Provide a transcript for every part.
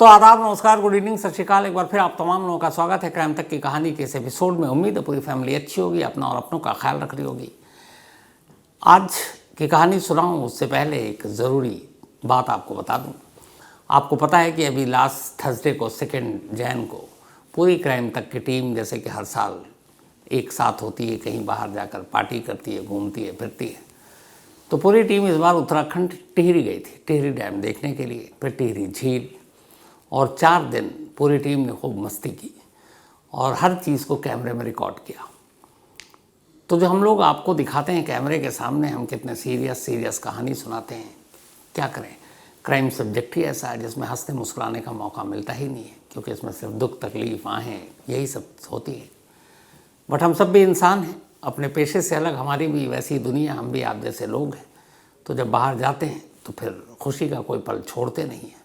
तो आदाब, नमस्कार, गुड इवनिंग, सत श्रीकाल। एक बार फिर आप तमाम लोगों का स्वागत है क्राइम तक की कहानी के इस एपिसोड में। उम्मीद है पूरी फैमिली अच्छी होगी, अपना और अपनों का ख्याल रख रही होगी। आज की कहानी सुनाऊं उससे पहले एक ज़रूरी बात आपको बता दूं। आपको पता है कि अभी लास्ट थर्सडे को 2 जैन को पूरी क्राइम तक की टीम, जैसे कि हर साल एक साथ होती है, कहीं बाहर जाकर पार्टी करती है, घूमती है, फिरती है, तो पूरी टीम इस बार उत्तराखंड टिहरी गई थी, टिहरी डैम देखने के लिए, फिर टिहरी झील, और 4 दिन पूरी टीम ने खूब मस्ती की और हर चीज़ को कैमरे में रिकॉर्ड किया। तो जो हम लोग आपको दिखाते हैं कैमरे के सामने, हम कितने सीरियस कहानी सुनाते हैं, क्या करें। क्राइम सब्जेक्ट ही ऐसा है जिसमें हंसने मुस्कुराने का मौका मिलता ही नहीं है, क्योंकि इसमें सिर्फ दुख, तकलीफ, आहें, यही सब होती है। बट हम सब भी इंसान हैं, अपने पेशे से अलग हमारी भी वैसी दुनिया, हम भी आप जैसे लोग हैं। तो जब बाहर जाते हैं तो फिर खुशी का कोई पल छोड़ते नहीं हैं।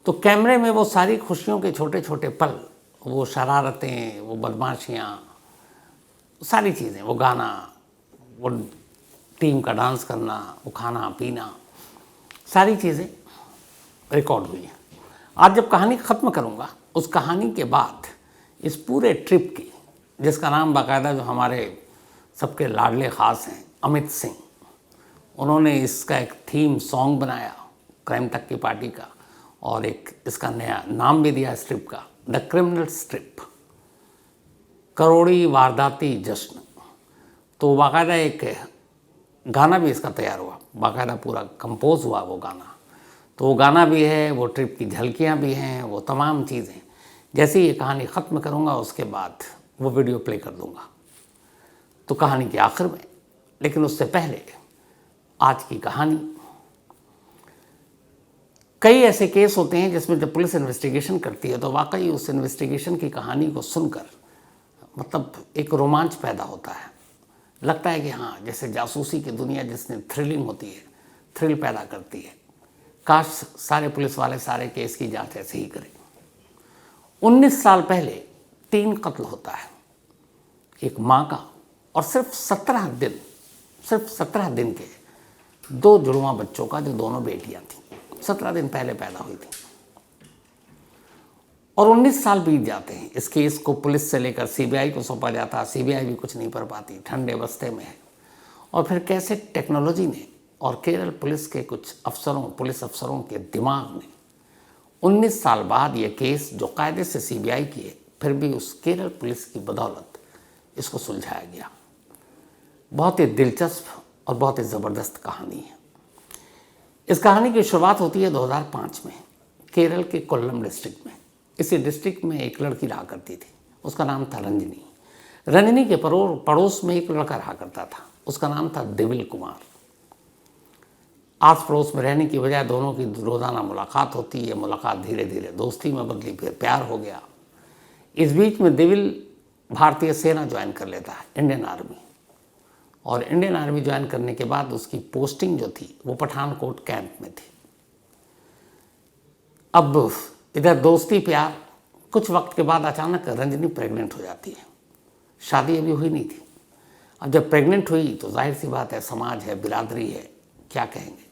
तो कैमरे में वो सारी खुशियों के छोटे छोटे पल, वो शरारतें, वो बदमाशियाँ, सारी चीज़ें, वो गाना, वो टीम का डांस करना, वो खाना पीना, सारी चीज़ें रिकॉर्ड हुई हैं। आज जब कहानी ख़त्म करूँगा, उस कहानी के बाद इस पूरे ट्रिप की, जिसका नाम बाकायदा जो हमारे सबके लाडले ख़ास हैं अमित सिंह, उन्होंने इसका एक थीम सॉन्ग बनाया क्राइम तक की पार्टी का, और एक इसका नया नाम भी दिया स्ट्रिप का, द क्रिमिनल स्ट्रिप, करोड़ी वारदाती जश्न। तो बाकायदा एक गाना भी इसका तैयार हुआ, बाकायदा पूरा कंपोज हुआ वो गाना। तो वो गाना भी है, वो ट्रिप की झलकियाँ भी हैं, वो तमाम चीज़ें। जैसे ही ये कहानी ख़त्म करूँगा उसके बाद वो वीडियो प्ले कर दूँगा, तो कहानी के आखिर में। लेकिन उससे पहले आज की कहानी, कई ऐसे केस होते हैं जिसमें जब पुलिस इन्वेस्टिगेशन करती है तो वाकई उस इन्वेस्टिगेशन की कहानी को सुनकर मतलब एक रोमांच पैदा होता है। लगता है कि हाँ, जैसे जासूसी की दुनिया जिसमें थ्रिलिंग होती है, थ्रिल पैदा करती है, काश सारे पुलिस वाले सारे केस की जांच ऐसे ही करें। 19 साल पहले 3 कत्ल होता है, एक माँ का, और सिर्फ 17 दिन के 2 जुड़वा बच्चों का, जो दोनों बेटियां थीं, 17 दिन पहले पैदा हुई थी। और 19 साल बीत जाते हैं। इस केस को पुलिस से लेकर सीबीआई को सौंपा जाता, सीबीआई भी कुछ नहीं कर पाती, ठंडे बस्ते में है। और फिर कैसे टेक्नोलॉजी ने और केरल पुलिस के कुछ अफसरों, पुलिस अफसरों के दिमाग ने 19 साल बाद ये केस, जो कायदे से सीबीआई की है, फिर भी उस केरल पुलिस की बदौलत इसको सुलझाया गया। बहुत ही दिलचस्प और बहुत ही ज़बरदस्त कहानी है। इस कहानी की शुरुआत होती है 2005 में, केरल के कोल्लम डिस्ट्रिक्ट में। इसी डिस्ट्रिक्ट में एक लड़की रहा करती थी, उसका नाम था रंजनी। रंजनी के पड़ोस में एक लड़का रहा करता था, उसका नाम था दिविल कुमार। आस पड़ोस में रहने की वजह दोनों की रोज़ाना मुलाकात होती है। मुलाकात धीरे धीरे दोस्ती में बदली, फिर प्यार हो गया। इस बीच में दिविल भारतीय सेना ज्वाइन कर लेता है, इंडियन आर्मी। और इंडियन आर्मी ज्वाइन करने के बाद उसकी पोस्टिंग जो थी वो पठानकोट कैंप में थी। अब इधर दोस्ती प्यार, कुछ वक्त के बाद अचानक रंजनी प्रेग्नेंट हो जाती है। शादी अभी हुई नहीं थी। अब जब प्रेग्नेंट हुई तो जाहिर सी बात है, समाज है, बिरादरी है, क्या कहेंगे।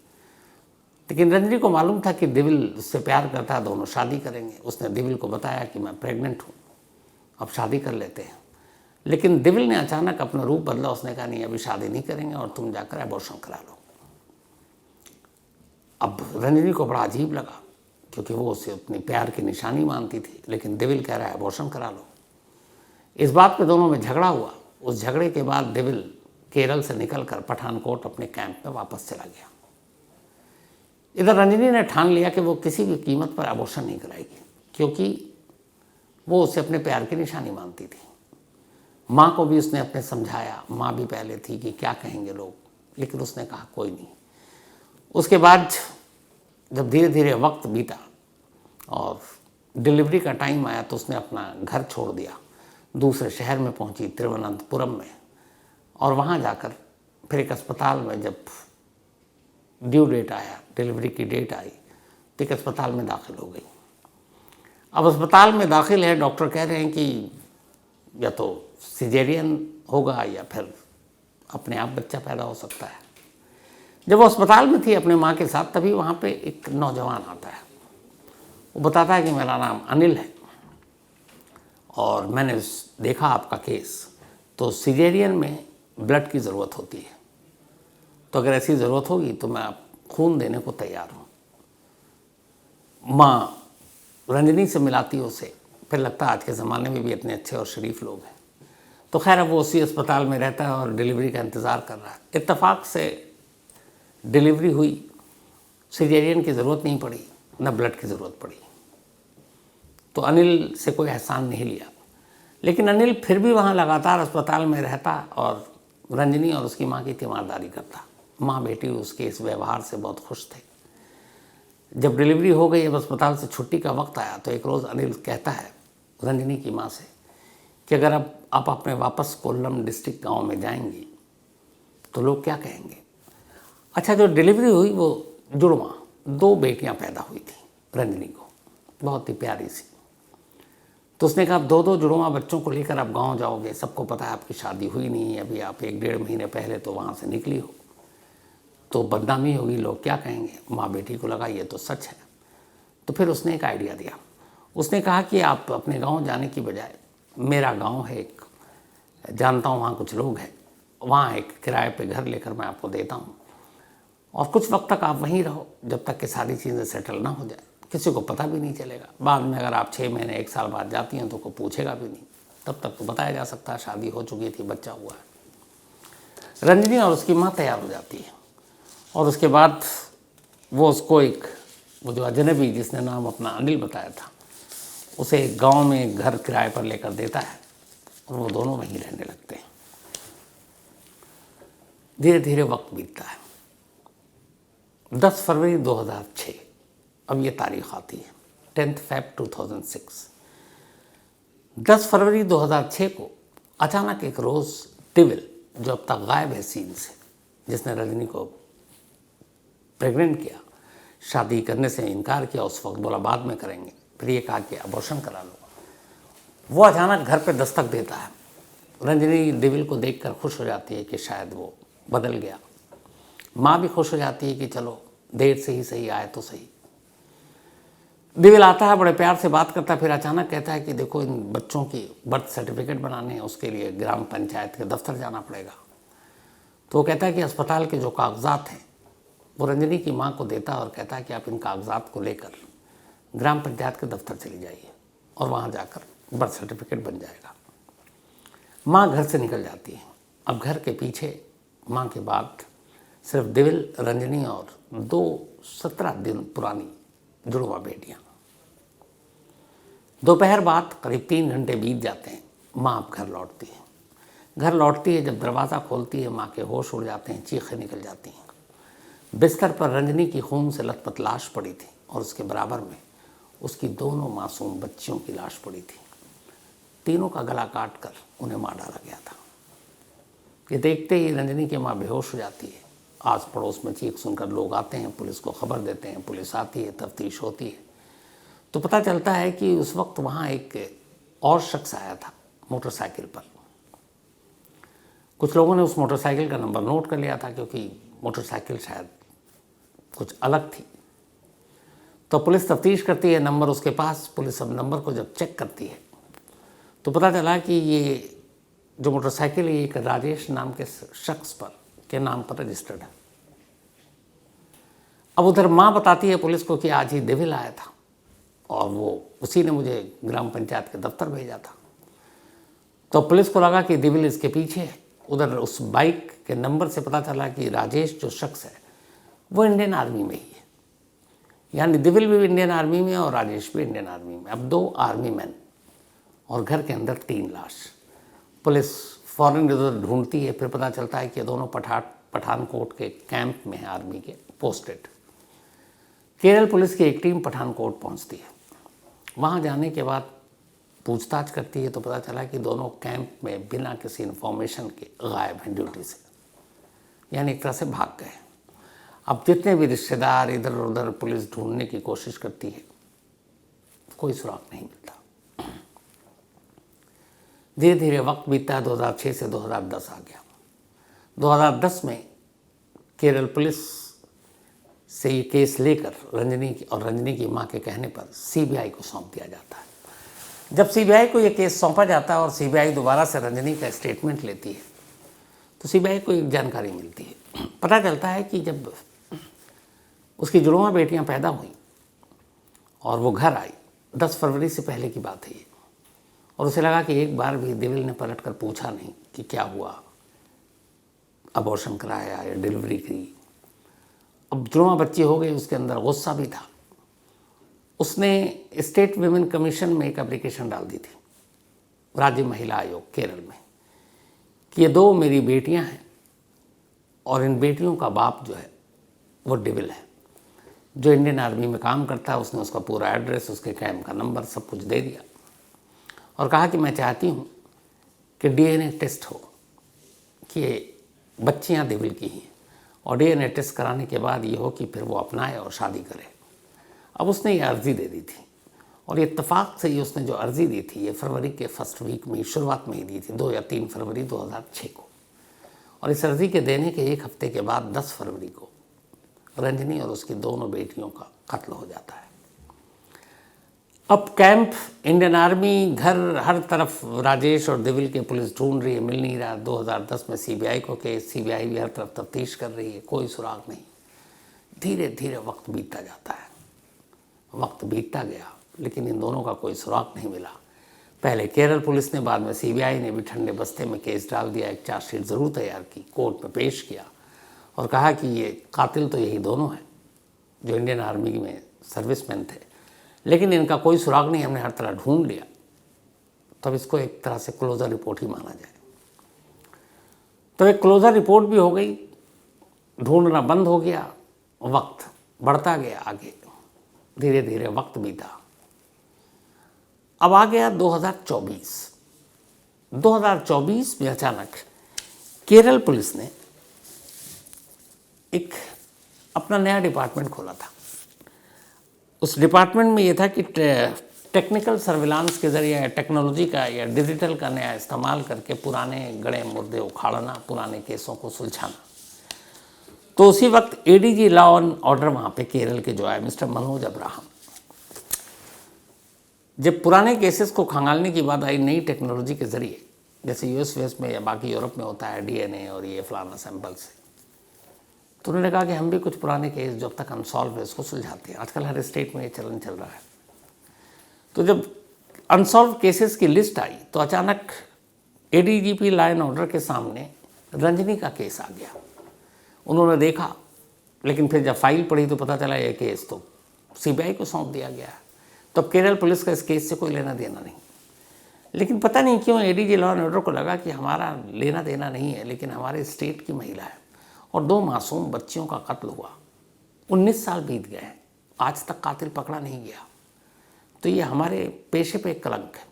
लेकिन रंजनी को मालूम था कि दिविल उससे प्यार करता है, दोनों शादी करेंगे। उसने दिविल को बताया कि मैं प्रेग्नेंट हूँ, अब शादी कर लेते हैं। लेकिन दिविल ने अचानक अपना रूप बदला। उसने कहा नहीं, अभी शादी नहीं करेंगे और तुम जाकर एबॉर्शन करा लो। अब रंजनी को बड़ा अजीब लगा, क्योंकि वो उसे अपनी प्यार की निशानी मानती थी। लेकिन दिविल कह रहा है एबॉर्शन करा लो। इस बात पे दोनों में झगड़ा हुआ। उस झगड़े के बाद दिविल केरल से निकलकर पठानकोट अपने कैंप में वापस चला गया। इधर रंजनी ने ठान लिया कि वो किसी भी कीमत पर एबॉर्शन नहीं कराएगी, क्योंकि वो उसे अपने प्यार की निशानी मानती थी। माँ को भी उसने अपने समझाया, माँ भी पहले थी कि क्या कहेंगे लोग, लेकिन उसने कहा कोई नहीं। उसके बाद जब धीरे धीरे वक्त बीता और डिलीवरी का टाइम आया तो उसने अपना घर छोड़ दिया, दूसरे शहर में पहुंची, तिरुवनंतपुरम में। और वहाँ जाकर फिर एक अस्पताल में जब ड्यू डेट आया, डिलीवरी की डेट आई, तो एक अस्पताल में दाखिल हो गई। अब अस्पताल में दाखिल है, डॉक्टर कह रहे हैं कि या तो सिजेरियन होगा या फिर अपने आप बच्चा पैदा हो सकता है। जब वो अस्पताल में थी अपने माँ के साथ, तभी वहाँ पे एक नौजवान आता है। वो बताता है कि मेरा नाम अनिल है और मैंने देखा आपका केस, तो सिजेरियन में ब्लड की ज़रूरत होती है, तो अगर ऐसी ज़रूरत होगी तो मैं खून देने को तैयार हूँ। माँ रंजनी से मिलाती है उसे, फिर लगता है आज के ज़माने में भी इतने अच्छे और शरीफ लोग हैं। तो खैर अब वो उसी अस्पताल में रहता है और डिलीवरी का इंतज़ार कर रहा है। इत्तेफाक से डिलीवरी हुई, सिजेरियन की ज़रूरत नहीं पड़ी, न ब्लड की ज़रूरत पड़ी। तो अनिल से कोई एहसान नहीं लिया, लेकिन अनिल फिर भी वहाँ लगातार अस्पताल में रहता और रंजनी और उसकी माँ की तीमारदारी करता। माँ बेटी उसके इस व्यवहार से बहुत खुश थे। जब डिलीवरी हो गई, अब अस्पताल से छुट्टी का वक्त आया, तो एक रोज़ अनिल कहता है रंजनी की माँ से कि अगर अब आप अपने वापस कोल्लम डिस्ट्रिक्ट गांव में जाएंगी तो लोग क्या कहेंगे। अच्छा, जो डिलीवरी हुई वो जुड़वा 2 बेटियां पैदा हुई थी रंजनी को, बहुत ही प्यारी सी। तो उसने कहा, 2 जुड़वा बच्चों को लेकर आप गांव जाओगे, सबको पता है आपकी शादी हुई नहीं है अभी, आप 1-1.5 महीने पहले तो वहाँ से निकली हो, तो बदनामी होगी, लोग क्या कहेंगे। माँ बेटी को लगा ये तो सच है। तो फिर उसने एक आइडिया दिया। उसने कहा कि आप अपने गांव जाने की बजाय, मेरा गांव है एक, जानता हूँ वहाँ कुछ लोग हैं, वहाँ एक किराए पे घर लेकर मैं आपको देता हूँ और कुछ वक्त तक आप वहीं रहो, जब तक कि सारी चीज़ें सेटल ना हो जाए, किसी को पता भी नहीं चलेगा। बाद में अगर आप 6 महीने 1 साल बाद जाती हैं तो कोई पूछेगा भी नहीं, तब तक तो बताया जा सकता है शादी हो चुकी थी, बच्चा हुआ है। रंजनी और उसकी माँ तैयार हो जाती है और उसके बाद वो उसको वो जो अजनबी जिसने नाम अपना अनिल बताया था, उसे एक गांव में एक घर किराए पर लेकर देता है और वो दोनों वहीं रहने लगते हैं। धीरे धीरे वक्त बीतता है। 10 फरवरी 2006, अब ये तारीख आती है, 10 Feb 2006। 10 फरवरी 2006 को अचानक एक रोज़ टिविल, जो अब तक गायब है सीन से, जिसने रजनी को प्रेग्नेंट किया, शादी करने से इनकार किया, उस वक्त बोला बाद में करेंगे, फिर ये कहा कि अबॉर्शन करा लो, वो अचानक घर पे दस्तक देता है। रंजनी डेविल को देखकर खुश हो जाती है कि शायद वो बदल गया। माँ भी खुश हो जाती है कि चलो देर से ही सही, आए तो सही। डेविल आता है, बड़े प्यार से बात करता है, फिर अचानक कहता है कि देखो इन बच्चों की बर्थ सर्टिफिकेट बनाने हैं, उसके लिए ग्राम पंचायत के दफ्तर जाना पड़ेगा। तो वो कहता है कि अस्पताल के जो कागजात हैं वो रंजनी की माँ को देता है और कहता है कि आप इन कागजात को लेकर ग्राम पंचायत के दफ्तर चली जाइए और वहाँ जाकर बर्थ सर्टिफिकेट बन जाएगा। माँ घर से निकल जाती है। अब घर के पीछे माँ के बाद सिर्फ दिविल, रंजनी और 2 17 दिन पुरानी जुड़वा बेटियाँ। दोपहर बाद करीब 3 घंटे बीत जाते हैं। माँ अब घर लौटती है। घर लौटती है, जब दरवाज़ा खोलती है माँ के होश उड़ जाते हैं, चीखें निकल जाती हैं। बिस्तर पर रंजनी की खून से लथपथ लाश पड़ी थी और उसके बराबर में उसकी दोनों मासूम बच्चियों की लाश पड़ी थी। तीनों का गला काट कर उन्हें मार डाला गया था। ये देखते ही रंजनी की माँ बेहोश हो जाती है। आस पड़ोस में चीख सुनकर लोग आते हैं, पुलिस को खबर देते हैं, पुलिस आती है, तफ्तीश होती है, तो पता चलता है कि उस वक्त वहाँ एक और शख्स आया था मोटरसाइकिल पर। कुछ लोगों ने उस मोटरसाइकिल का नंबर नोट कर लिया था, क्योंकि मोटरसाइकिल शायद कुछ अलग थी। तो पुलिस तफ्तीश करती है, नंबर उसके पास। पुलिस अब नंबर को जब चेक करती है तो पता चला कि ये जो मोटरसाइकिल है एक राजेश नाम के शख्स के नाम पर रजिस्टर्ड है। अब उधर माँ बताती है पुलिस को कि आज ही डेविल आया था और वो उसी ने मुझे ग्राम पंचायत के दफ्तर भेजा था। तो पुलिस को लगा कि डेविल इसके पीछे है। उधर उस बाइक के नंबर से पता चला कि राजेश जो शख्स है वो इंडियन आर्मी में ही है, यानी डेविल भी इंडियन आर्मी में और राजेश भी इंडियन आर्मी में। अब 2 आर्मी मैन और घर के अंदर 3 लाश। पुलिस फौरन इधर ढूंढती है, फिर पता चलता है कि दोनों पठानकोट के कैंप में है, आर्मी के पोस्टेड। केरल पुलिस की एक टीम पठानकोट पहुंचती है। वहां जाने के बाद पूछताछ करती है तो पता चला कि दोनों कैंप में बिना किसी इन्फॉर्मेशन के गायब हैं ड्यूटी से, यानी एक तरह से भाग गए। अब जितने भी रिश्तेदार इधर उधर पुलिस ढूंढने की कोशिश करती है, कोई सुराग नहीं मिलता। धीरे धीरे वक्त बीतता है। 2006 से 2010 आ गया। 2010 में केरल पुलिस से ये केस लेकर रंजनी की मां के कहने पर सीबीआई को सौंप दिया जाता है। जब सीबीआई को ये केस सौंपा जाता है और सीबीआई दोबारा से रंजनी का स्टेटमेंट लेती है तो सीबीआई को एक जानकारी मिलती है। पता चलता है कि जब उसकी जुड़वा बेटियां पैदा हुई और वो घर आई, 10 फरवरी से पहले की बात है ये, और उसे लगा कि एक बार भी देविल ने पलट कर पूछा नहीं कि क्या हुआ, अबॉर्शन कराया या डिलीवरी की। अब जुड़वा बच्ची हो गई, उसके अंदर गुस्सा भी था। उसने स्टेट विमेन कमीशन में एक एप्लीकेशन डाल दी थी, राज्य महिला आयोग केरल में, कि ये 2 मेरी बेटियां हैं और इन बेटियों का बाप जो है वो डेविल है, जो इंडियन आर्मी में काम करता है। उसने उसका पूरा एड्रेस, उसके कैम्प का नंबर, सब कुछ दे दिया और कहा कि मैं चाहती हूँ कि डीएनए टेस्ट हो कि बच्चियाँ डेविल की हैं, और डीएनए टेस्ट कराने के बाद ये हो कि फिर वो अपनाए और शादी करे। अब उसने ये अर्ज़ी दे दी थी और ये इत्तेफाक से ही उसने जो अर्ज़ी दी थी ये फरवरी के फर्स्ट वीक में, शुरुआत में ही दी थी, 2 या 3 फरवरी 2006 को। और इस अर्ज़ी के देने के 1 हफ्ते के बाद 10 फरवरी को रंजनी और उसकी दोनों बेटियों का कत्ल हो जाता है। अब कैंप, इंडियन आर्मी, घर, हर तरफ राजेश और देविल के पुलिस ढूंढ रही है, मिल नहीं रहा। 2010 में सीबीआई को केस, सीबीआई भी हर तरफ तफ्तीश कर रही है, कोई सुराग नहीं। धीरे धीरे वक्त बीतता जाता है, वक्त बीतता गया, लेकिन इन दोनों का कोई सुराग नहीं मिला। पहले केरल पुलिस ने, बाद में सीबीआई ने भी ठंडे बस्ते में केस डाल दिया, एक चार्जशीट ज़रूर तैयार की, कोर्ट में पेश किया और कहा कि ये कातिल तो यही दोनों हैं जो इंडियन आर्मी में सर्विसमैन थे, लेकिन इनका कोई सुराग नहीं, हमने हर तरह ढूंढ लिया। तब इसको एक तरह से क्लोजर रिपोर्ट ही माना जाए। तो एक क्लोजर रिपोर्ट भी हो गई, ढूंढना बंद हो गया, वक्त बढ़ता गया आगे, धीरे धीरे वक्त बीता। अब आ गया 2024। 2024 में अचानक केरल पुलिस ने एक अपना नया डिपार्टमेंट खोला था। उस डिपार्टमेंट में ये था कि टेक्निकल सर्विलांस के ज़रिए, टेक्नोलॉजी का या डिजिटल का नया इस्तेमाल करके पुराने गड़े मुर्दे उखाड़ना, पुराने केसों को सुलझाना। तो उसी वक्त एडीजी लॉ एंड ऑर्डर वहाँ पे केरल के जो आए, मिस्टर मनोज अब्राहम, जब पुराने केसेस को खंगालने की बात आई नई टेक्नोलॉजी के ज़रिए, जैसे यूएस में या बाकी यूरोप में होता है डीएनए और ये फलाना सैंपल से, तो उन्होंने कहा कि हम भी कुछ पुराने केस जब तक अनसॉल्व है उसको सुलझाते हैं। आजकल हर स्टेट में ये चलन चल रहा है। तो जब अनसॉल्व केसेस की लिस्ट आई तो अचानक एडीजीपी लॉ एंड ऑर्डर के सामने रंजनी का केस आ गया। उन्होंने देखा, लेकिन फिर जब फाइल पढ़ी तो पता चला ये केस तो सीबीआई को सौंप दिया गया है। तो अब केरल पुलिस का इस केस से कोई लेना देना नहीं। लेकिन पता नहीं क्यों एडीजी लॉ एंड ऑर्डर को लगा कि हमारा लेना देना नहीं है, लेकिन हमारे स्टेट की महिला है और 2 मासूम बच्चियों का कत्ल हुआ। 19 साल बीत गए हैं, आज तक कातिल पकड़ा नहीं गया। तो ये हमारे पेशे पे एक कलंक है।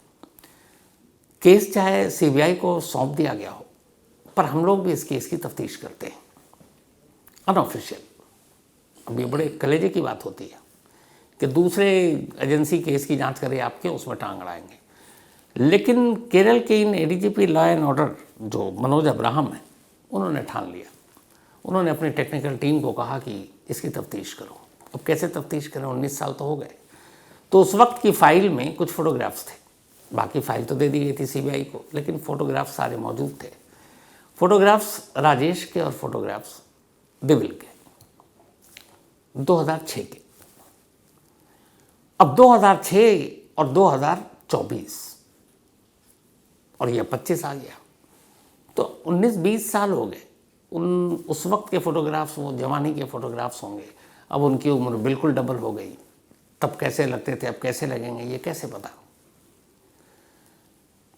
केस चाहे सीबीआई को सौंप दिया गया हो, पर हम लोग भी इस केस की तफ्तीश करते हैं अनऑफिशियल। अब ये बड़े कलेजे की बात होती है कि दूसरे एजेंसी केस की जांच करे आपके, उसमें टांग अड़ाएंगे। लेकिन केरल के इन एडीजीपी लॉ एंड ऑर्डर जो मनोज अब्राहम है, उन्होंने ठान लिया। उन्होंने अपनी टेक्निकल टीम को कहा कि इसकी तफ्तीश करो। अब कैसे तफ्तीश करें, 19 साल तो हो गए। तो उस वक्त की फाइल में कुछ फ़ोटोग्राफ्स थे, बाकी फाइल तो दे दी गई थी सीबीआई को, लेकिन फ़ोटोग्राफ्स सारे मौजूद थे। फ़ोटोग्राफ्स राजेश के और फोटोग्राफ्स देविल के, 2006 के। अब 2006 और 2024 और ये 25 आ गया, तो 19-20 साल हो गए। उस वक्त के फ़ोटोग्राफ्स, वो जवानी के फ़ोटोग्राफ्स होंगे। अब उनकी उम्र बिल्कुल डबल हो गई। तब कैसे लगते थे, अब कैसे लगेंगे, ये कैसे पता।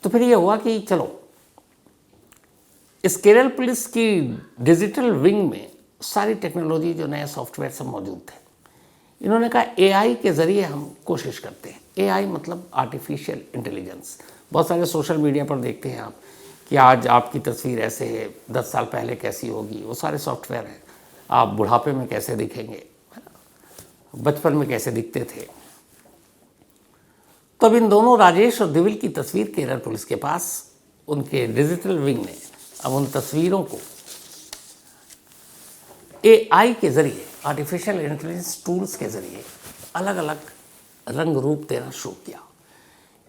तो फिर ये हुआ कि चलो इस केरल पुलिस की डिजिटल विंग में सारी टेक्नोलॉजी, जो नए सॉफ्टवेयर सब मौजूद थे। इन्होंने कहा एआई के ज़रिए हम कोशिश करते हैं। एआई मतलब आर्टिफिशियल इंटेलिजेंस। बहुत सारे सोशल मीडिया पर देखते हैं आप कि आज आपकी तस्वीर ऐसे है, 10 साल पहले कैसी होगी, वो सारे सॉफ्टवेयर हैं। आप बुढ़ापे में कैसे दिखेंगे, बचपन में कैसे दिखते थे। तब इन दोनों राजेश और देविल की तस्वीर केरल पुलिस के पास, उनके डिजिटल विंग ने अब उन तस्वीरों को एआई के ज़रिए आर्टिफिशियल इंटेलिजेंस टूल्स के ज़रिए अलग अलग रंग रूप देना शुरू किया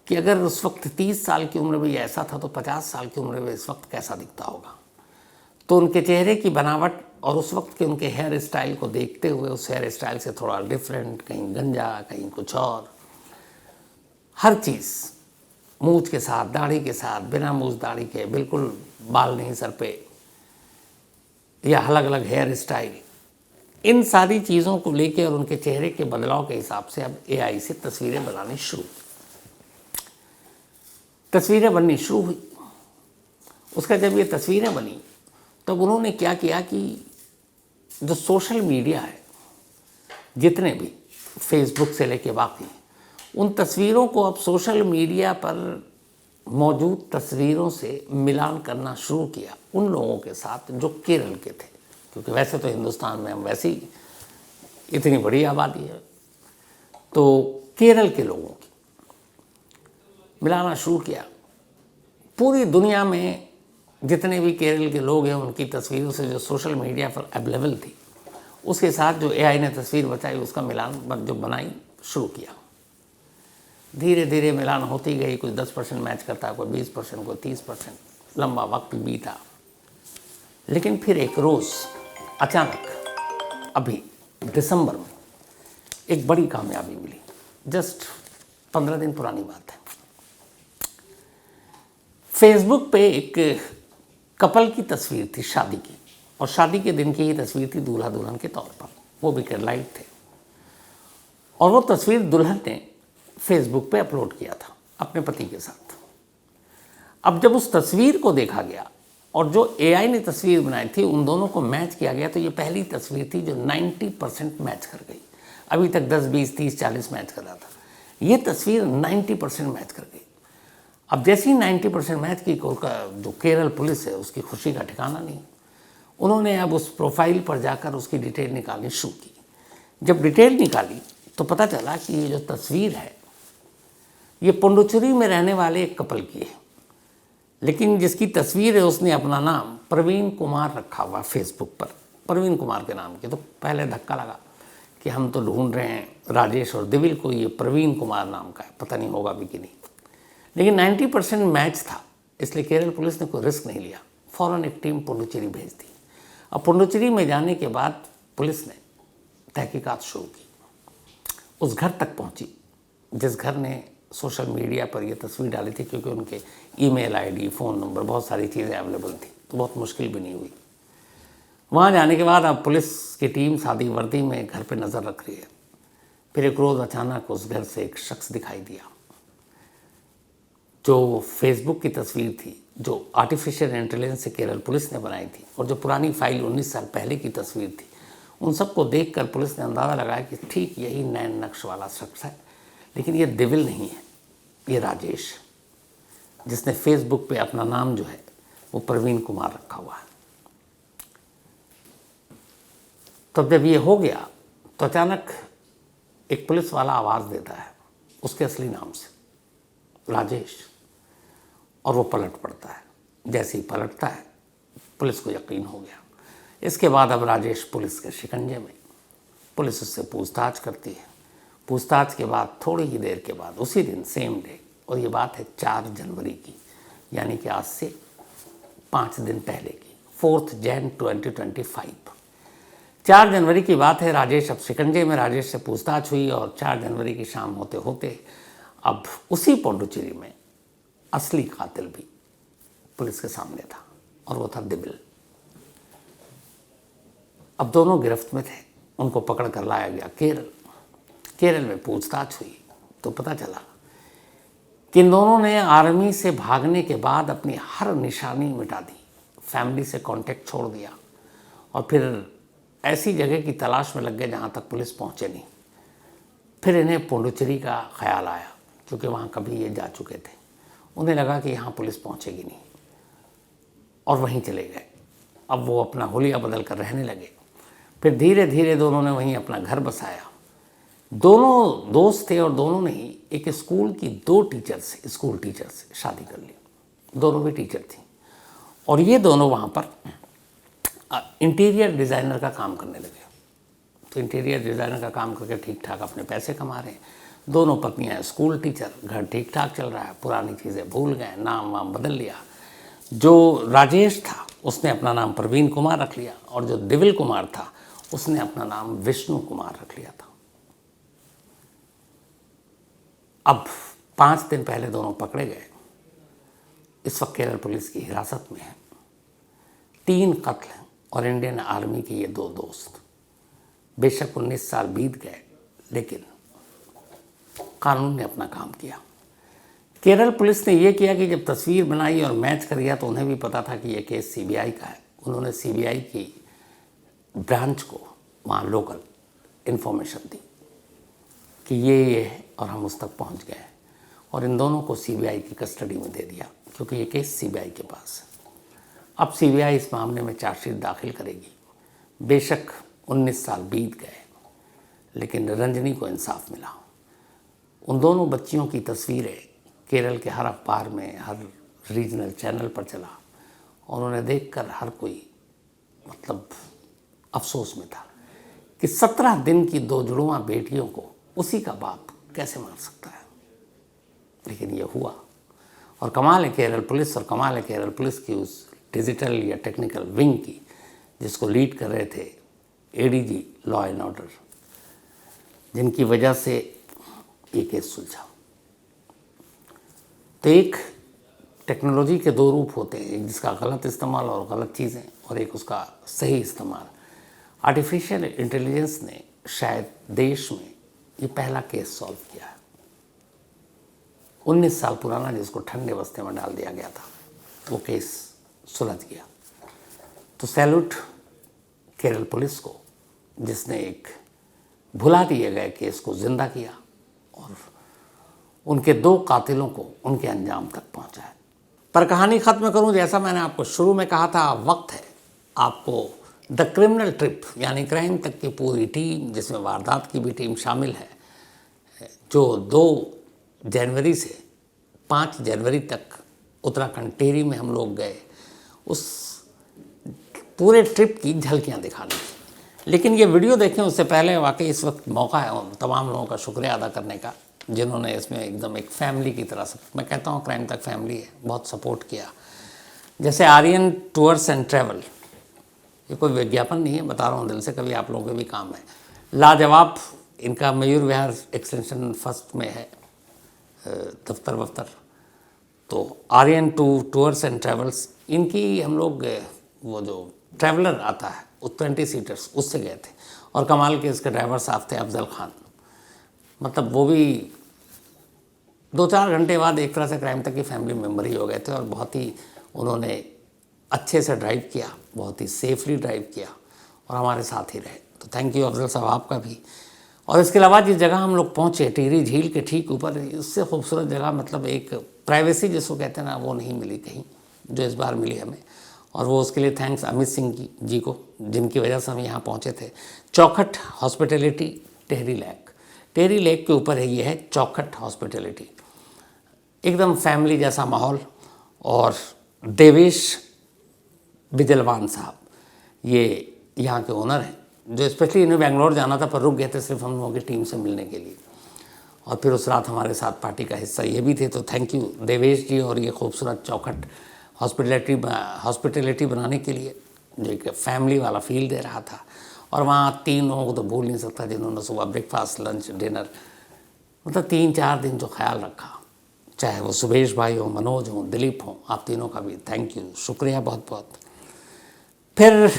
कि अगर उस वक्त 30 साल की उम्र में ये ऐसा था तो 50 साल की उम्र में इस वक्त कैसा दिखता होगा। तो उनके चेहरे की बनावट और उस वक्त के उनके हेयर स्टाइल को देखते हुए उस हेयर स्टाइल से थोड़ा डिफरेंट, कहीं गंजा, कहीं कुछ और, हर चीज़ मूछ के साथ, दाढ़ी के साथ, बिना मूछ दाढ़ी के, बिल्कुल बाल नहीं सर पे, या अलग अलग हेयर स्टाइल, इन सारी चीज़ों को लेके और उनके चेहरे के बदलाव के हिसाब से अब एआई से तस्वीरें बनानी शुरू, तस्वीरें बननी शुरू हुई। उसका जब ये तस्वीरें बनी तब उन्होंने क्या किया कि जो सोशल मीडिया है, जितने भी फेसबुक से लेके बाकी, उन तस्वीरों को अब सोशल मीडिया पर मौजूद तस्वीरों से मिलान करना शुरू किया उन लोगों के साथ जो केरल के थे, क्योंकि वैसे तो हिंदुस्तान में हम वैसे ही इतनी बड़ी आबादी है, तो केरल के लोगों की मिलाना शुरू किया। पूरी दुनिया में जितने भी केरल के लोग हैं उनकी तस्वीरों से जो सोशल मीडिया पर अवेलेबल थी उसके साथ जो एआई ने तस्वीर बचाई उसका मिलान जो बनाई शुरू किया। धीरे धीरे मिलान होती गई, कोई 10% मैच करता, कोई 20%, कोई 30%, लंबा वक्त बीता। लेकिन फिर एक रोज़ अचानक अभी दिसंबर में एक बड़ी कामयाबी मिली, जस्ट 15 दिन पुरानी बात है। फेसबुक पे एक कपल की तस्वीर थी शादी की, और शादी के दिन की ही तस्वीर थी दूल्हा दुल्हन के तौर पर, वो भी कैंडललाइट थे, और वो तस्वीर दुल्हन ने फेसबुक पे अपलोड किया था अपने पति के साथ। अब जब उस तस्वीर को देखा गया और जो एआई ने तस्वीर बनाई थी उन दोनों को मैच किया गया, तो ये पहली तस्वीर थी जो 90% मैच कर गई। अभी तक 10, 20, 30, 40 मैच कर रहा था, ये तस्वीर 90% मैच कर गई। अब जैसे ही 90% मैच की, जो केरल पुलिस है उसकी खुशी का ठिकाना नहीं। उन्होंने अब उस प्रोफाइल पर जाकर उसकी डिटेल निकालनी शुरू की। जब डिटेल निकाली तो पता चला कि ये जो तस्वीर है ये पुडुचेरी में रहने वाले एक कपल की है, लेकिन जिसकी तस्वीर है उसने अपना नाम प्रवीण कुमार रखा हुआ फेसबुक पर, प्रवीण कुमार के नाम के। तो पहले धक्का लगा कि हम तो ढूंढ रहे हैं राजेश और दिविल को, ये प्रवीण कुमार नाम का है, पता नहीं होगा भी कि नहीं। लेकिन 90% मैच था, इसलिए केरल पुलिस ने कोई रिस्क नहीं लिया, फ़ौरन एक टीम पुडुचेरी भेज दी। अब पुडुचेरी में जाने के बाद पुलिस ने तहकीकात शुरू की, उस घर तक पहुंची जिस घर ने सोशल मीडिया पर यह तस्वीर डाली थी, क्योंकि उनके ईमेल आईडी, फ़ोन नंबर, बहुत सारी चीज़ें अवेलेबल थी, तो बहुत मुश्किल भी नहीं हुई। वहाँ जाने के बाद अब पुलिस की टीम सादी वर्दी में घर पर नज़र रख रही है। फिर एक रोज़ अचानक उस घर से एक शख्स दिखाई दिया। जो फेसबुक की तस्वीर थी, जो आर्टिफिशियल इंटेलिजेंस से केरल पुलिस ने बनाई थी, और जो पुरानी फाइल 19 साल पहले की तस्वीर थी, उन सबको देखकर पुलिस ने अंदाज़ा लगाया कि ठीक यही नैन नक्श वाला शख्स है। लेकिन ये दिविल नहीं है, ये राजेश, जिसने फेसबुक पे अपना नाम जो है वो प्रवीण कुमार रखा हुआ है। तब जब ये हो गया तो अचानक एक पुलिस वाला आवाज़ देता है उसके असली नाम से, राजेश, और वो पलट पड़ता है। जैसे ही पलटता है पुलिस को यकीन हो गया। इसके बाद अब राजेश पुलिस के शिकंजे में, पुलिस उससे पूछताछ करती है। पूछताछ के बाद थोड़ी ही देर के बाद, उसी दिन सेम डे, और ये बात है 4 जनवरी की, यानी कि आज से 5 दिन पहले की, 4 जनवरी 2025, 4 जनवरी की बात है। राजेश अब शिकंजे में, राजेश से पूछताछ हुई और 4 जनवरी की शाम होते होते अब उसी पुडुचेरी में असली कातिल भी पुलिस के सामने था, और वो था दिविल। अब दोनों गिरफ्त में थे, उनको पकड़ कर लाया गया केरल। केरल में पूछताछ हुई तो पता चला कि इन दोनों ने आर्मी से भागने के बाद अपनी हर निशानी मिटा दी, फैमिली से कांटेक्ट छोड़ दिया, और फिर ऐसी जगह की तलाश में लग गए जहाँ तक पुलिस पहुँचे नहीं। फिर इन्हें पुडुचेरी का ख्याल आया, क्योंकि वहाँ कभी ये जा चुके थे। उन्हें लगा कि यहाँ पुलिस पहुँचेगी नहीं, और वहीं चले गए। अब वो अपना हुलिया बदल कर रहने लगे। फिर धीरे धीरे दोनों ने वहीं अपना घर बसाया। दोनों दोस्त थे और दोनों ने ही एक स्कूल की 2 स्कूल टीचर से शादी कर ली। दोनों भी टीचर थी, और ये दोनों वहाँ पर इंटीरियर डिज़ाइनर का काम करने लगे। तो इंटीरियर डिज़ाइनर का काम करके ठीक ठाक अपने पैसे कमा रहे हैं। दोनों पत्नियां स्कूल टीचर, घर ठीक ठाक चल रहा है, पुरानी चीज़ें भूल गए, नाम वाम बदल लिया। जो राजेश था उसने अपना नाम प्रवीण कुमार रख लिया, और जो दिविल कुमार था उसने अपना नाम विष्णु कुमार रख लिया था। अब 5 दिन पहले दोनों पकड़े गए। इस वक्त केरल पुलिस की हिरासत में है। 3 कत्ल हैं और इंडियन आर्मी के ये 2 दोस्त। बेशक 19 साल बीत गए, लेकिन कानून ने अपना काम किया। केरल पुलिस ने यह किया कि जब तस्वीर बनाई और मैच कर दिया तो उन्हें भी पता था कि यह केस सीबीआई का है। उन्होंने सीबीआई की ब्रांच को वहाँ लोकल इन्फॉर्मेशन दी कि ये है, और हम उस तक पहुँच गए और इन दोनों को सीबीआई की कस्टडी में दे दिया, क्योंकि ये केस सीबीआई के पास है। अब सीबीआई इस मामले में चार्जशीट दाखिल करेगी। बेशक 19 साल बीत गए, लेकिन रंजनी को इंसाफ मिला। उन दोनों बच्चियों की तस्वीरें केरल के हर अखबार में, हर रीजनल चैनल पर चला, और उन्हें देखकर हर कोई मतलब अफसोस में था कि 17 दिन की 2 जुड़वा बेटियों को उसी का बाप कैसे मार सकता है। लेकिन ये हुआ, और कमाल है केरल पुलिस, और कमाल है केरल पुलिस की उस डिजिटल या टेक्निकल विंग की, जिसको लीड कर रहे थे एडीजी लॉ एंड ऑर्डर, जिनकी वजह से ये केस सुलझा। तो एक टेक्नोलॉजी के 2 रूप होते हैं, एक जिसका गलत इस्तेमाल और गलत चीज़ें, और एक उसका सही इस्तेमाल। आर्टिफिशियल इंटेलिजेंस ने शायद देश में ये पहला केस सॉल्व किया है। 19 साल पुराना, जिसको ठंडे बस्ते में डाल दिया गया था, वो केस सुलझ गया। तो सैल्यूट केरल पुलिस को, जिसने एक भुला दिए गए केस को जिंदा किया और उनके 2 कातिलों को उनके अंजाम तक पहुंचाया। पर कहानी ख़त्म करूं, जैसा मैंने आपको शुरू में कहा था, वक्त है आपको द क्रिमिनल ट्रिप यानी क्राइम तक की पूरी टीम, जिसमें वारदात की भी टीम शामिल है, जो 2 जनवरी से 5 जनवरी तक उत्तराखंड टेहरी में हम लोग गए, उस पूरे ट्रिप की झलकियाँ दिखाने की। लेकिन ये वीडियो देखें उससे पहले वाकई इस वक्त मौका है उन तमाम लोगों का शुक्रिया अदा करने का, जिन्होंने इसमें एकदम एक फैमिली की तरह से, मैं कहता हूँ क्राइम तक फैमिली है, बहुत सपोर्ट किया। जैसे आर्यन टूर्स एंड ट्रैवल, ये कोई विज्ञापन नहीं है, बता रहा हूँ दिल से, कभी आप लोगों के भी काम है। लाजवाब, इनका मयूर विहार एक्सटेंशन फर्स्ट में है दफ्तर वफ्तर। तो आर्यन टूर्स एंड ट्रैवल्स, इनकी हम लोग वो जो ट्रैवलर आता है वो 20 सीटर्स, उससे गए थे, और कमाल के इसके ड्राइवर साहब थे अफजल खान। मतलब वो भी 2-4 घंटे बाद एक तरह से क्राइम तक की फैमिली मेम्बर ही हो गए थे, और बहुत ही उन्होंने अच्छे से ड्राइव किया, बहुत ही सेफली ड्राइव किया, और हमारे साथ ही रहे। तो थैंक यू अफजल साहब आपका भी। और इसके अलावा जिस जगह हम लोग पहुँचे, टिहरी झील के ठीक ऊपर, उससे खूबसूरत जगह, मतलब एक प्राइवेसी जिसको कहते हैं ना, वो नहीं मिली कहीं, जो इस बार मिली हमें। और वो उसके लिए थैंक्स अमित सिंह जी को, जिनकी वजह से हम यहाँ पहुँचे थे। चौखट hospitality Tehri lake, Tehri lake के ऊपर है, ये है चौखट हॉस्पिटैलिटी। एकदम फैमिली जैसा माहौल। और देवेश बिजलवान साहब, ये यहाँ के ओनर हैं, जो स्पेशली इन्हें बेंगलोर जाना था, पर रुक गए थे सिर्फ हम लोगों की टीम से मिलने के लिए, और फिर उस रात हमारे साथ पार्टी का हिस्सा ये भी थे। तो थैंक यू देवेश जी, और ये खूबसूरत चौखट हॉस्पिटैलिटी बनाने के लिए, जो एक फैमिली वाला फील दे रहा था। और वहाँ 3 लोगों को तो भूल नहीं सकता, जिन्होंने सुबह ब्रेकफास्ट, लंच, डिनर, मतलब 3-4 दिन जो ख्याल रखा, चाहे वो सुभेश भाई हो, मनोज हो, दिलीप हो, आप तीनों का भी थैंक यू, शुक्रिया बहुत बहुत। फिर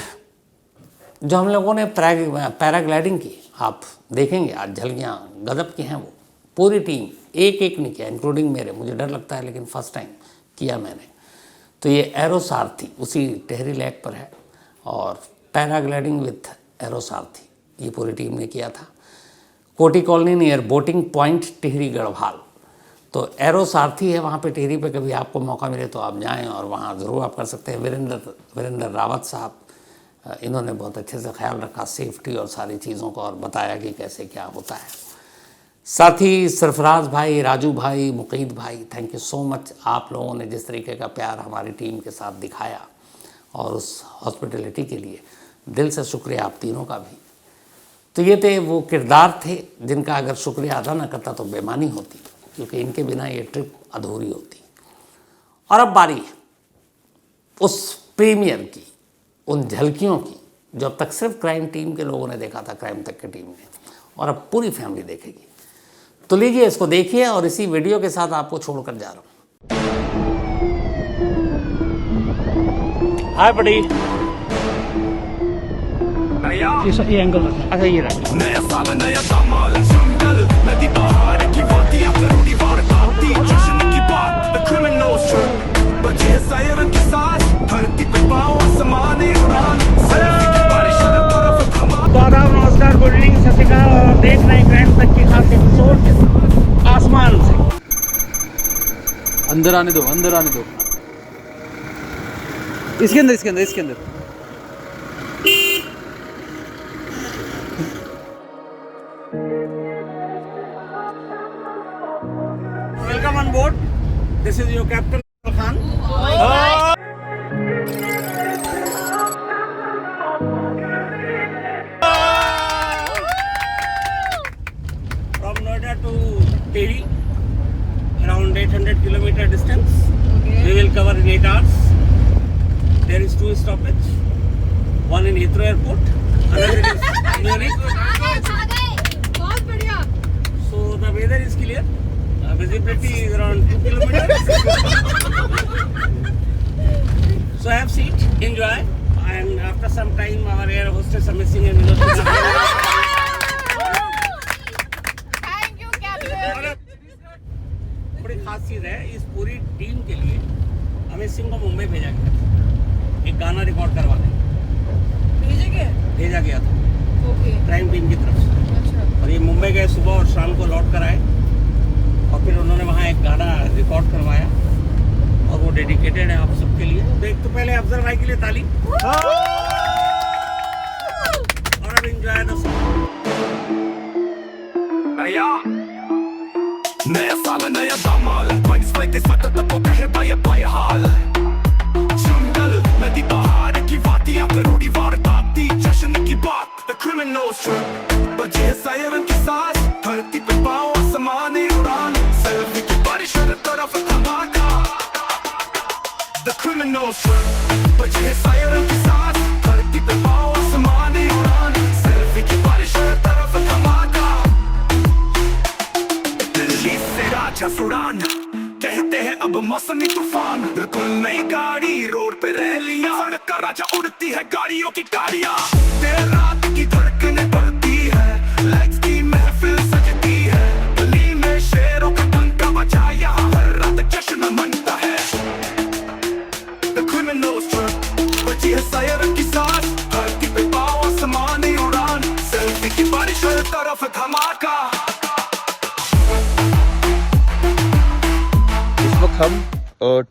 जो हम लोगों ने पैराग्लाइडिंग की, आप देखेंगे आज झलकियाँ गजब की हैं। वो पूरी टीम, एक नहीं किया, इंक्लूडिंग मेरे, मुझे डर लगता है लेकिन फर्स्ट टाइम किया मैंने। तो ये एरो सारथी उसी टिहरी लेक पर है, और पैराग्लाइडिंग विथ एरो सारथी ये पूरी टीम ने किया था। कोटी colony near boating point Tehri Garhwal. तो एरो सारथी है वहाँ पे टिहरी पे, कभी आपको मौका मिले तो आप जाएं, और वहाँ ज़रूर आप कर सकते हैं। वीरेंद्र रावत साहब, इन्होंने बहुत अच्छे से ख्याल रखा सेफ्टी और सारी चीज़ों का, और बताया कि कैसे क्या होता है। साथ ही सरफराज भाई, राजू भाई, मुकीद भाई, थैंक यू सो मच। आप लोगों ने जिस तरीके का प्यार हमारी टीम के साथ दिखाया, और उस हॉस्पिटैलिटी के लिए दिल से शुक्रिया आप तीनों का भी। तो ये थे वो किरदार थे जिनका अगर शुक्रिया अदा न करता तो बेईमानी होती, क्योंकि इनके बिना ये ट्रिप अधूरी होती। और अब बारी है उस प्रीमियर की, उन झलकियों की जो अब तक सिर्फ क्राइम टीम के लोगों ने देखा था, क्राइम तक की टीम ने, और अब पूरी फैमिली देखेगी। तो लीजिए इसको देखिए, और इसी वीडियो के साथ आपको छोड़कर जा रहा हूँ। हाय बड़ी, ये एंगल रखना। अच्छा ये रख। नया साल नया धमाल, जंगल नदी बहार की वादियां, करोड़ी वार आती जश्न की बात, the criminals बचे सायरन के साथ, धरती पे पाँव आसमान उड़ान, सैलरी की बारिश हर तरफ धमाल। तो आदाब, नमस्कार, गुड इवनिंग, सत श्री अकाल, और देख रहे हैं क्राइम तक की खास एपिसोड आसमान से। अंदर आने दो, अंदर आने दो। इसके अंदर, इसके अंदर, इसके अंदर। Welcome on board, this is your captain Khan. From Noida to Tehri, around 800 kilometer distance. We will cover in 8 hours. There is 2 stoppage, one in Heathrow Airport, another is Munich. So the weather is clear. Visibility is around 2 kilometers. So have seat, enjoy, and after some time our air hostess are missing and we don't Thank you, Captain. बड़ी खास चीज़ है, इस पूरी team के लिए अमित सिंह को मुंबई भेजा गया था, एक गाना रिकॉर्ड करवाने भेजा गया था क्राइम टीम की तरफ से। अच्छा। और ये मुंबई गए, सुबह और शाम को लौट कर आए, और फिर उन्होंने वहाँ एक गाना रिकॉर्ड करवाया, और वो डेडिकेटेड है आप सबके लिए। तो एक तो पहले अफजल भाई के लिए ताली, और अब एंजॉय द सॉन्ग। नया साल नया धमाल, हाल, जंगल नदी बहार की वादियां, करोड़ी वार आती जश्न की बात, the criminals बजे सायरन के साथ, धरती पे पाँव आसमान उड़ान, सेल्फी की बारिश हर तरफ धमाका, the criminals बजे सायरन के साथ, धरती पे पाँव आसमान उड़ान, सेल्फी की बारिश हर तरफ धमाका, दिल्ली से राजा सुड़ान, कहते हैं अब मौसमी तूफान, बिल्कुल नई गाड़ी रोड पे रैलियां, सड़क का राजा उड़ती है गाड़ियों की गाड़ियां, देर रात की धड़कनें बढ़ती है, लाइट्स की महफिल सजती है, गली में शेरों का डंका बजा, यहाँ हर रात जश्न मनता है, the criminals बची है सायरन की सांस, धरती पे पाँव आसमान उड़ान, सेल्फी की बारिश हर तरफ धमाका। हम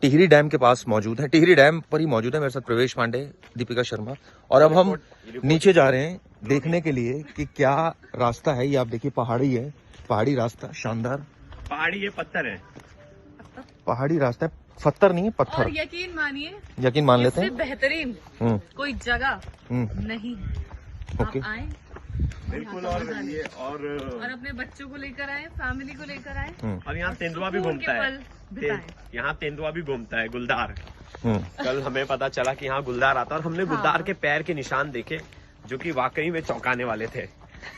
टिहरी डैम के पास मौजूद हैं, टिहरी डैम पर ही मौजूद है। मेरे साथ प्रवेश पांडे, दीपिका शर्मा, और अब हम नीचे जा रहे हैं देखने के लिए कि क्या रास्ता है। ये आप देखिए, पहाड़ी है, पहाड़ी रास्ता, शानदार पहाड़ी है, पत्थर है, पहाड़ी रास्ता है, पत्थर नहीं है, पत्थर। और यकीन मानिए, यकीन मान लेते हैं, इससे बेहतरीन कोई जगह नहीं। ओके, आप आए बिल्कुल, और अपने बच्चों को लेकर आए, फैमिली को लेकर आए, और यहाँ तेंदुआ भी घूमता है, यहाँ तेंदुआ भी घूमता है, गुलदार। कल हमें पता चला कि यहाँ गुलदार आता है, और हमने गुलदार के पैर के निशान देखे जो कि वाकई में चौंकाने वाले थे,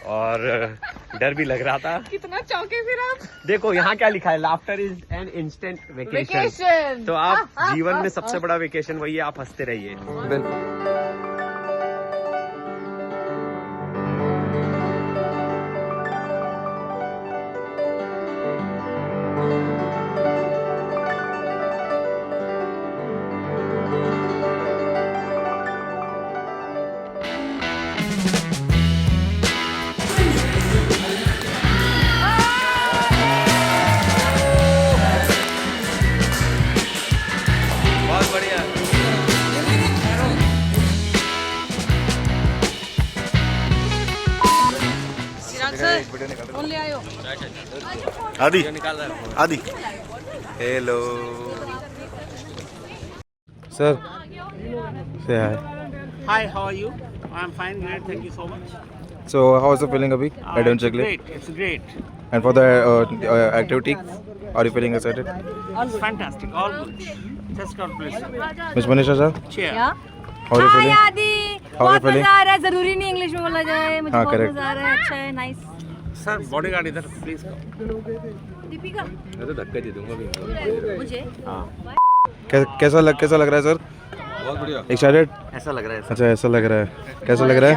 और डर भी लग रहा था। कितना चौंके फिर आप। देखो यहाँ क्या लिखा है, laughter is an instant vacation. तो आप जीवन में सबसे बड़ा वेकेशन वही है, आप हंसते रहिए। बिल्कुल। फोन ले आयो। आदि आदि हेलो सर से हाय Hi, how are you? I'm fine, great, thank you so much. So how is the feeling अभी adventure के लिए? It's great. And for the activity, are you feeling excited? It's fantastic. All good. Just God bless you. Miss Manisha sir, Cheer. how are you feeling? आदि How are you बहुत feeling? मजा आ रहा है, जरूरी नहीं English में बोला जाए, मुझे हाँ, बहुत correct. मजा आ रहा है, अच्छा है, नाइस। Sir, bodyguard इधर please. दीपिका मुझे कैसा लग रहा है सर? बहुत बढ़िया। एक्साइटेड? ऐसा लग रहा है अच्छा ऐसा लग रहा है। कैसा लग रहा है?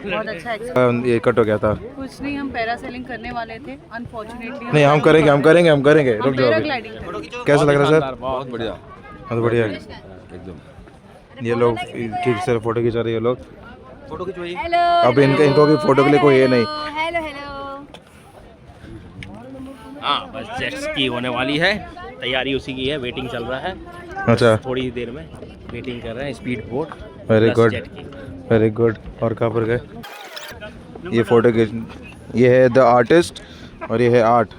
बहुत अच्छा है। ये कट हो गया था। कुछ नहीं, हम पैरासेलिंग करने वाले थे, अनफॉर्चुनेटली नहीं हम करेंगे रुक जाओ अभी। पैराग्लाइडिंग। कैसा लग रहा है सर? बहुत बढ़िया एकदम। ये लोग सर फोटो खिंचा रहे हैं, ये लोग हेलो अब इनको की फोटो के लिए कोई ये नहीं। हेलो हेलो हाँ बस जेट स्की होने वाली है, तैयारी उसी की है, वेटिंग चल रहा है। अच्छा थोड़ी देर में वेटिंग कर रहे हैं, स्पीड बोट। वेरी गुड और कहाँ पर गए? ये फोटो ये है द आर्टिस्ट और ये है आर्ट।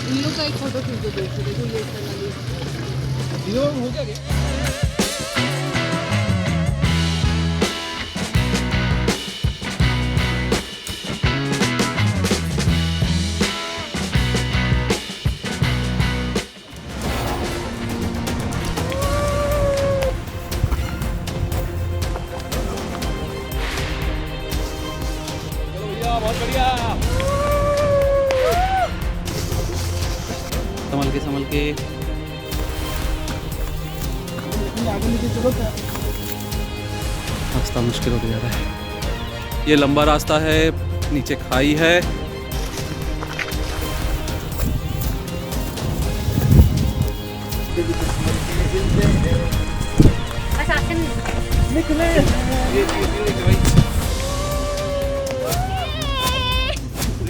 इन लोग का एक फोटो खींच दो, देखो ये संभल के रास्ता मुश्किल होता जा रहा है। ये लंबा रास्ता है, नीचे खाई है। ट्रिप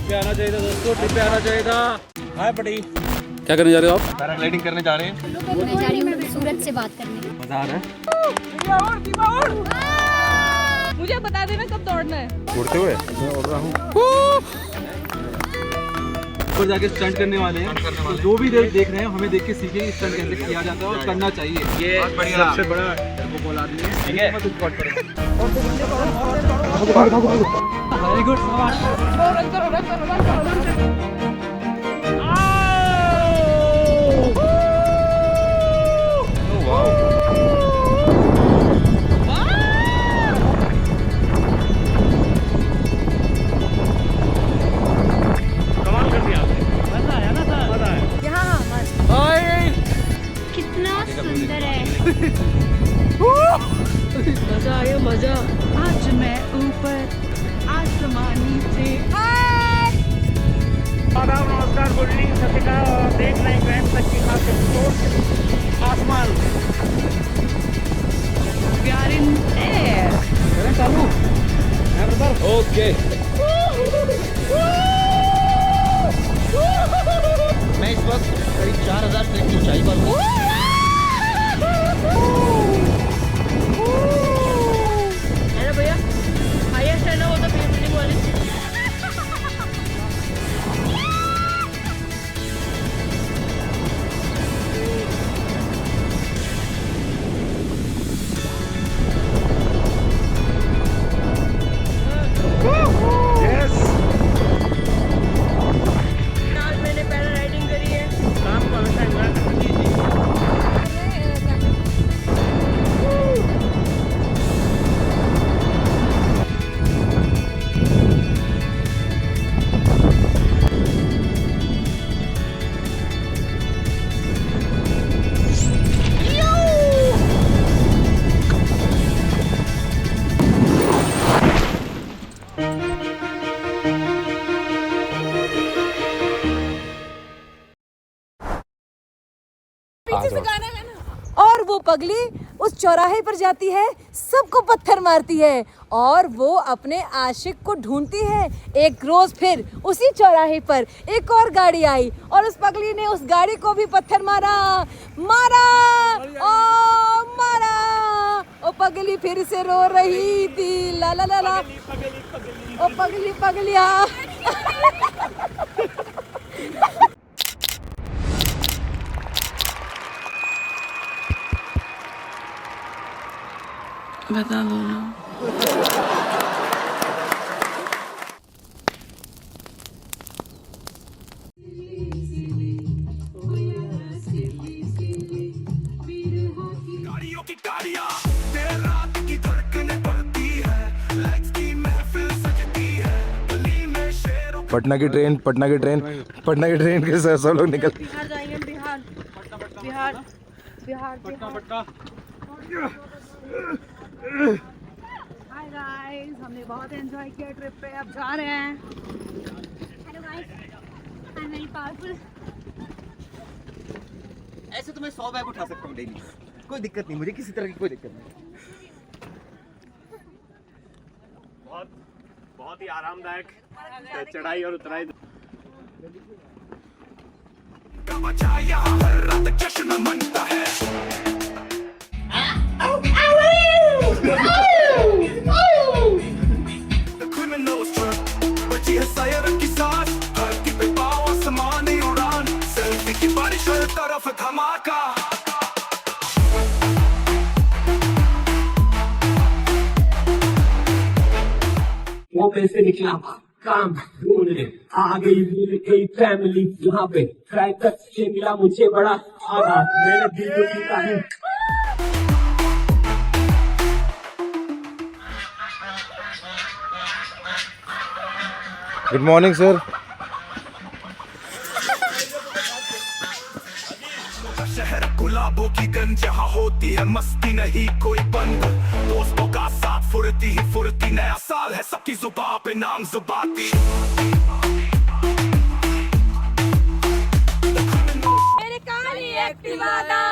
पे आना चाहिए था दोस्तों, ट्रिप पे आना चाहिए था। हाय बड़ी, क्या करने जा रहे हो आप? पैराग्लाइडिंग करने जा रहे हैं। मैं जा रही हूँ सूरज से बात करने। मजा आ रहा है? मुझे बता देना कब दौड़ना है। उड़ते हुए उड़ रहा हूँ। ऊपर जाके स्टंट करने वाले हैं, तो जो भी देख रहे हैं हमें देख के सीखे स्टंट कैसे किया जाता है और करना चाहिए। ये सबसे बड़ा टर्बो आदमी है, ठीक है? वेरी गुड, कितना सुंदर है। मजा आया मजा। आज मैं ऊपर, आसमान नीचे। आदाब, नमस्कार, गुड इवनिंग, सत श्री अकाल और देख रहे हैं ग्रैंड तक की खास एपिसोड आसमान। We are in air. चालू ओके। मैं इस वक्त करीब 4000 फीट की ऊंचाई पर हूँ। अरे भैया, हाईएस्ट है ना वो तो बिल्डिंग वाली। आज मैंने पैराग्लाइडिंग करी है। काम को हमेशा enjoy करना चाहिए। पगली उस चौराहे पर जाती है, सबको पत्थर मारती है और वो अपने आशिक को ढूंढती है। एक रोज फिर उसी चौराहे पर एक और गाड़ी आई और उस पगली ने उस गाड़ी को भी पत्थर मारा मारा ओ मारा। ओ पगली फिर से रो रही थी, ला ला ला ला। ओ पगली पगलिया। बता दो ना। गाड़ियों की गाड़ियाँ देर रात की धड़कनें बढ़ती है, लाइट्स की महफिल सजती है, गली में शेरों पटना की ट्रेन के साथ सब लोग निकल बिहार जाएंगे, बिहार बिहार बिहार पटना हाय गाइस, हमने बहुत एंजॉय किया ट्रिप पे, अब जा रहे हैं। Hello guys, I am very powerful. ऐसे तो मैं 100 बैग उठा सकता हूँ डेली, कोई दिक्कत नहीं, मुझे किसी तरह की कोई दिक्कत नहीं। बहुत ही आरामदायक चढ़ाई और उतराई। का बचा यहाँ हर रात जश्न मनता है। The criminal's trap, बची है सैर की सांस, धरती पे पाँव आसमानी उड़ान, सेल्फी की बारिश हर तरफ धमाका। वो पैसे निकला काम ढूंढने आ गई मिल गई फैमिली यहाँ पे ट्रैकर से मिला मुझे बड़ा आगा मैंने दिल को जीता है। Good morning sir. शहर गुलाबों की गंज जहाँ होती है मस्ती नहीं कोई बंद, दोस्तों का साथ फुर्ती ही फुर्ती, नया साल है सबकी जुबान पे नाम जुबाती। मेरे काली एक्टिवा दा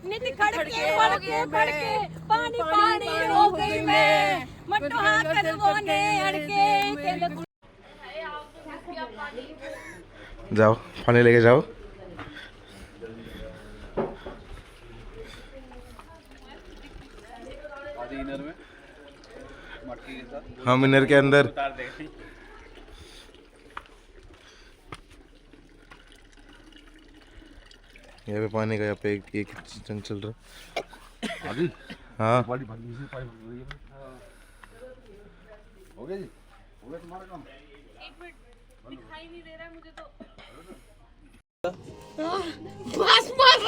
नित खड़के बढ़के बढ़के पानी पानी हो गई मैं मट्टो हाँ कर वो ने अड़के। जाओ पानी लेके जाओ। हम इनर के अंदर यहाँ पे पानी का यहाँ पे एक जंग चल रहा है। हाँ हो गया जी, हो गया तुम्हारा काम। दिखाई नहीं दे रहा है मुझे तो। बस बस